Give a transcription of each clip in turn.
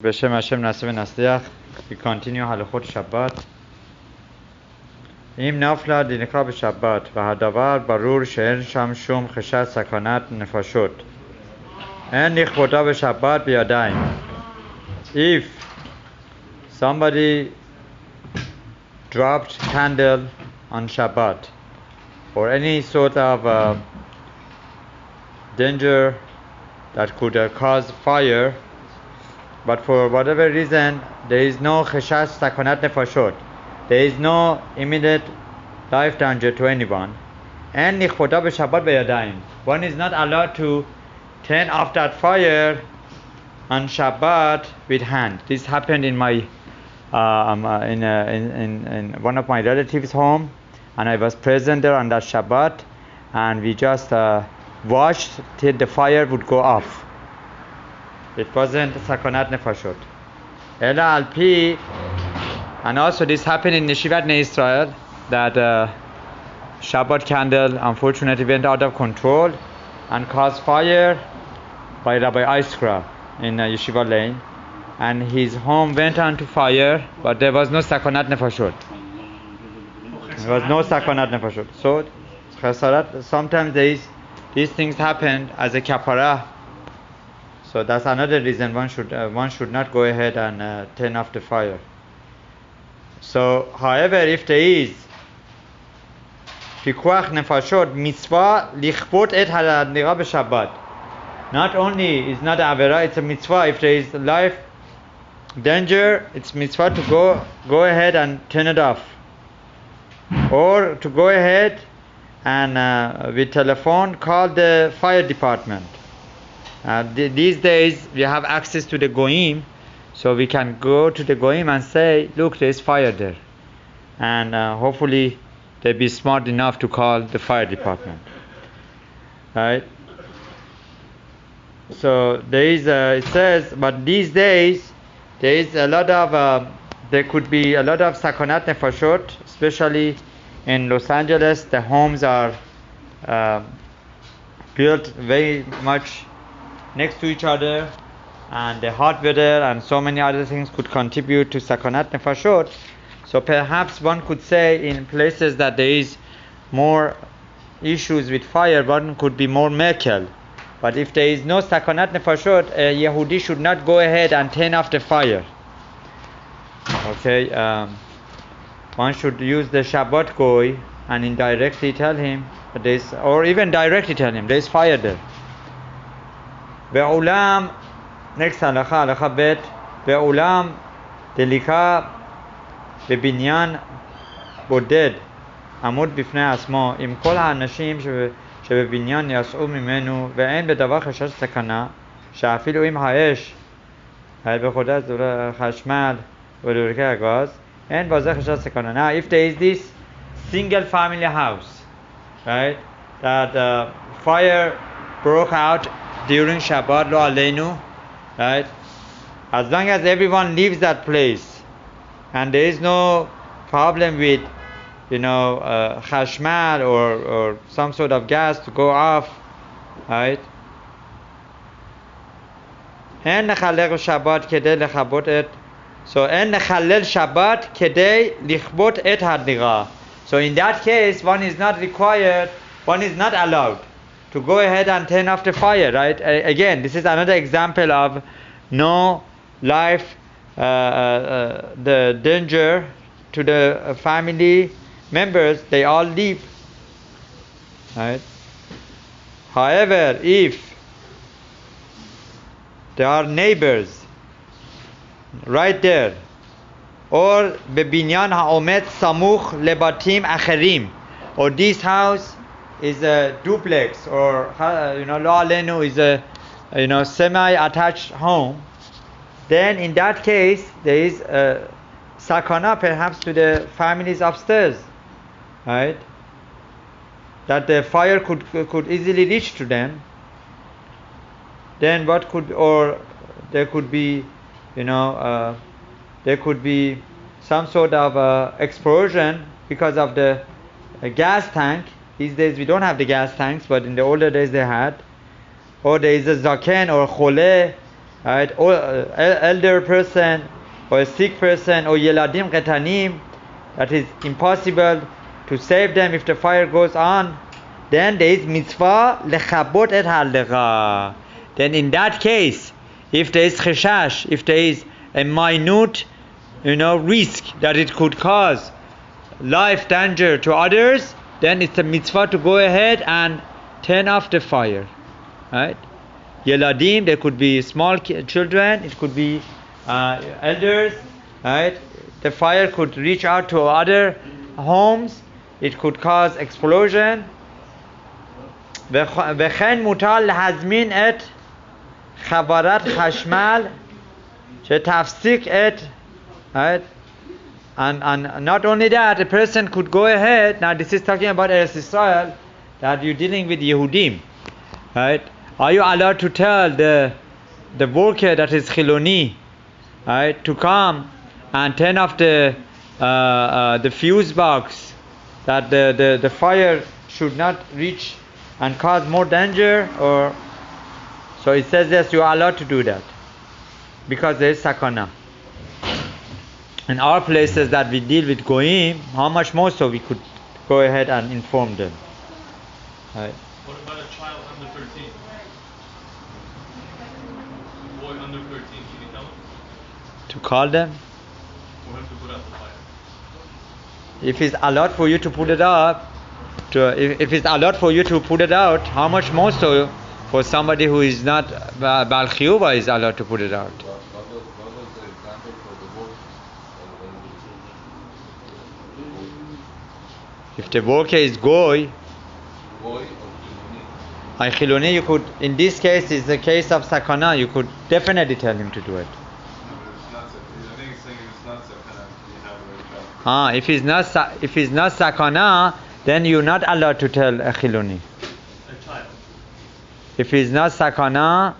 בשם השם נעשה ונצליח. We continue הלכות שבת. אם נפלה דנקרא בשבת והדבר ברור שאין שם שום חשש סכנת נפשות, אין לכבודה בשבת בידיים. If somebody dropped candle on Shabbat or any sort of danger that could cause fire, but for whatever reason there is no cheshash sakonat nefashot, there is no immediate life danger to anyone, and nichvoda b'shabbat b'yadayim, one is not allowed to turn off that fire on Shabbat with hand. This happened in my in one of my relatives' home, and I was present there on that Shabbat, and we just watched till the fire would go off. It wasn't sakonat nefashot. Ela alpi, and also this happened in Yeshivat Israel, that Shabbat candle unfortunately went out of control and caused fire by Rabbi Iskra in Yeshiva Lane, and his home went on to fire, but there was no sakonat nefashot. There was no sakonat nefashot. So chasarat, sometimes these things happen as a kapara. So that's another reason one should not go ahead and turn off the fire. So, however, if there is pikuach nefashot, mitzvah lichbot et hadnira b'Shabbat. Not only is not avera, it's a mitzvah. If there is life danger, it's mitzvah to go ahead and turn it off, or to go ahead and with telephone call the fire department. These days we have access to the goyim, so we can go to the goyim and say, look, there is fire there, and hopefully they'll be smart enough to call the fire department, right? So there is it says, but these days there is a lot of there could be a lot of sakonat nefashot, especially in Los Angeles. The homes are built very much next to each other, and the hot weather and so many other things could contribute to sakonat nefashot. So perhaps one could say in places that there is more issues with fire, one could be more mekel. But if there is no sakonat nefashot, a Yehudi should not go ahead and turn off the fire. Okay, one should use the Shabbat goy and indirectly tell him that there is, or even directly tell him there is fire there. בעולם, next הלכה, הלכה ב', בעולם דליקה בבניין בודד עמוד בפני עצמו, עם כל האנשים שבבניין יצאו ממנו, ואין בדבר חשש סכנה, שאפילו אם האש בחודש חשמל ודורקי הגז, אין בזה חשש סכנה. Now, if there is this single family house, right, that fire broke out during Shabbat lo aleinu, right? As long as everyone leaves that place and there is no problem with, chashmal or some sort of gas to go off, right? En nechalel Shabbat kedei lechabot et. So en nechalel Shabbat kedei lichbot et hadnira. So in that case, one is not required, one is not allowed to go ahead and turn off the fire, right? Again, this is another example of no life, the danger to the family members, they all leave, right? However, if there are neighbors right there, or bebinyan ha'omet samuch lebatim acherim, or this house is a duplex, or lo alenu is a semi-attached home, then in that case there is a sakana perhaps to the families upstairs, right? That the fire could easily reach to them. Then what could, or there could be, there could be some sort of explosion because of the gas tank. These days we don't have the gas tanks, but in the older days they had. Or there is a zaken or chole right? Or elder person, or a sick person, or yeladim qetanim, that is impossible to save them if the fire goes on. Then there is mitzvah lechabot et haldecha. Then in that case, if there is cheshash, if there is a minute, risk that it could cause life danger to others, then it's a mitzvah to go ahead and turn off the fire, right? Yeladim, there could be small children, it could be elders, right? The fire could reach out to other homes, it could cause explosion. וכן מותר להזמין את חברת חשמל שתפסיק את, right? And not only that, a person could go ahead. Now this is talking about Eretz Israel, that you're dealing with Yehudim, right? Are you allowed to tell the worker that is Chiloni, right, to come and turn off the fuse box, that the fire should not reach and cause more danger? Or so it says yes, you are allowed to do that because there is sakana. In our places that we deal with goyim, how much more so we could go ahead and inform them. Right. What about a child under 13? A boy under 13, can you tell him? To call them? For him to put out the fire. If it's allowed for you to put it up, if it's allowed for you to put it out, how much more so for somebody who is not Bal Chiyuva is allowed to put it out? If the worker is goy or chiloni, you could, in this case, is the case of sakana, you could definitely tell him to do it. I think he's saying it's not sakana. If he's not sakana, then you're not allowed to tell a chiloni. A child. If he's not sakana,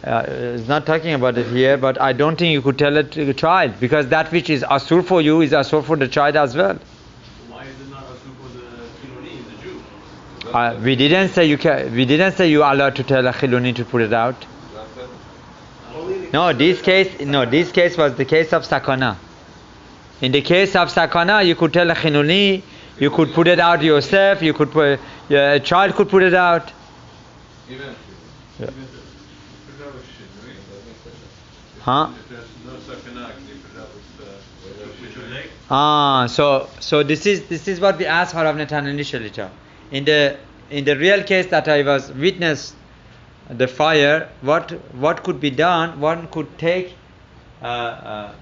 it's not talking about it here, but I don't think you could tell it to a child, because that which is asur for you is asur for the child as well. Why is it not asur for the chiloni, the Jew? We didn't say you can. We didn't say you are allowed to tell a chiloni to put it out. No, this case was the case of sakana. In the case of sakana, you could tell a chiloni, you could put it out yourself. You could put a child could put it out. Yeah. Huh? If there's no sakana, can you put it out with So this is what we asked Harav Natan initially. In the real case that I was witness the fire, what could be done? One could take towel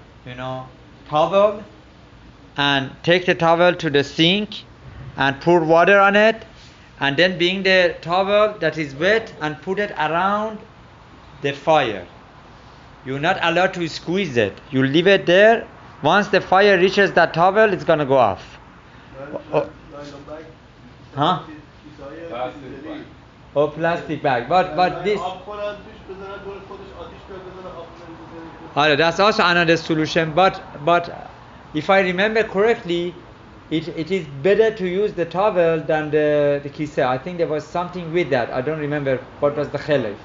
and take the towel to the sink and pour water on it, and then bring the towel that is wet and put it around the fire. You're not allowed to squeeze it. You leave it there. Once the fire reaches that towel, it's going to go off. Huh? Oh, plastic bag. But this... that's also another solution. But if I remember correctly, it is better to use the towel than the kiseh. I think there was something with that. I don't remember what was the chelek.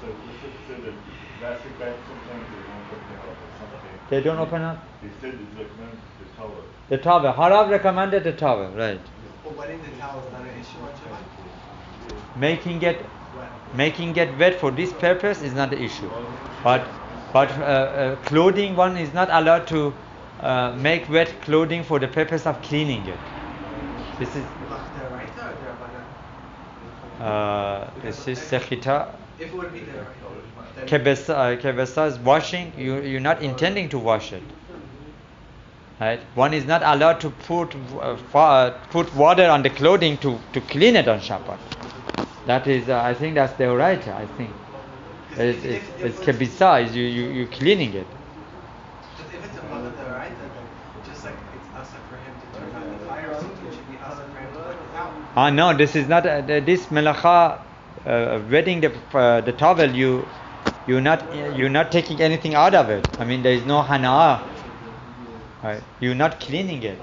They don't open up? They said it's recommended the towel. The towel. Harav recommended the towel, right. But wetting the towel is not an issue on Shabbat? Making it wet for this purpose is not the issue. But clothing, one is not allowed to make wet clothing for the purpose of cleaning it. This is sechita. If it would be there. Kebesa is washing. You're not intending to wash it, right? One is not allowed to put water on the clothing to clean it on Shabbat. That is, I think that's the right. I think it's kebisa. Is you cleaning it. But if it's a mother, right? Just like it's asa for him to turn on the fire, so it should be asa for him to put it out. No, this is not this melacha. Wetting the towel, you're not taking anything out of it. I mean, there is no hana'ah. Right? You're not cleaning it.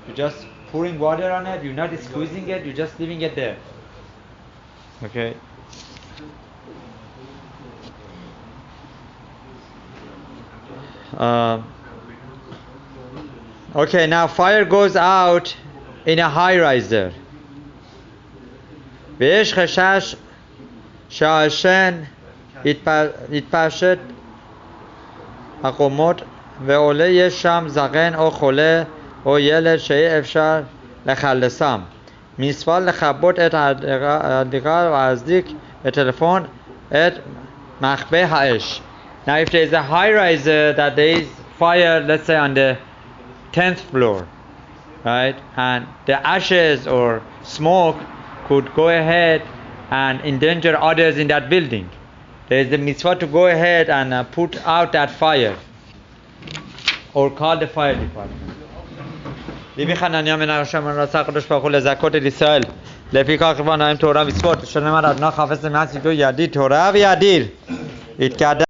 You're just pouring water on it. You're not squeezing it. You're just leaving it there. Okay. Okay, now fire goes out in a high riser. ויש חשש שהעשן יתפשט הקומות ועולה יש שם זקן או חולה או ילד שאי אפשר לחלצם. מצווה לכבות את הדירה ולהזעיק בטלפון את מכבי האש. Now if there is a high riser that there is fire, let's say on the 10th floor, right, and the ashes or smoke could go ahead and endanger others in that building, there is the mitzvah to go ahead and put out that fire or call the fire department. ליבי חנניה מן הרשם רצה הקדוש ברוך הוא לזכות את ישראל לפיכך כבר נעים תורה ומצוות שנאמר אדוני חפץ למען צידו ידיר תורה וידיר יתקדש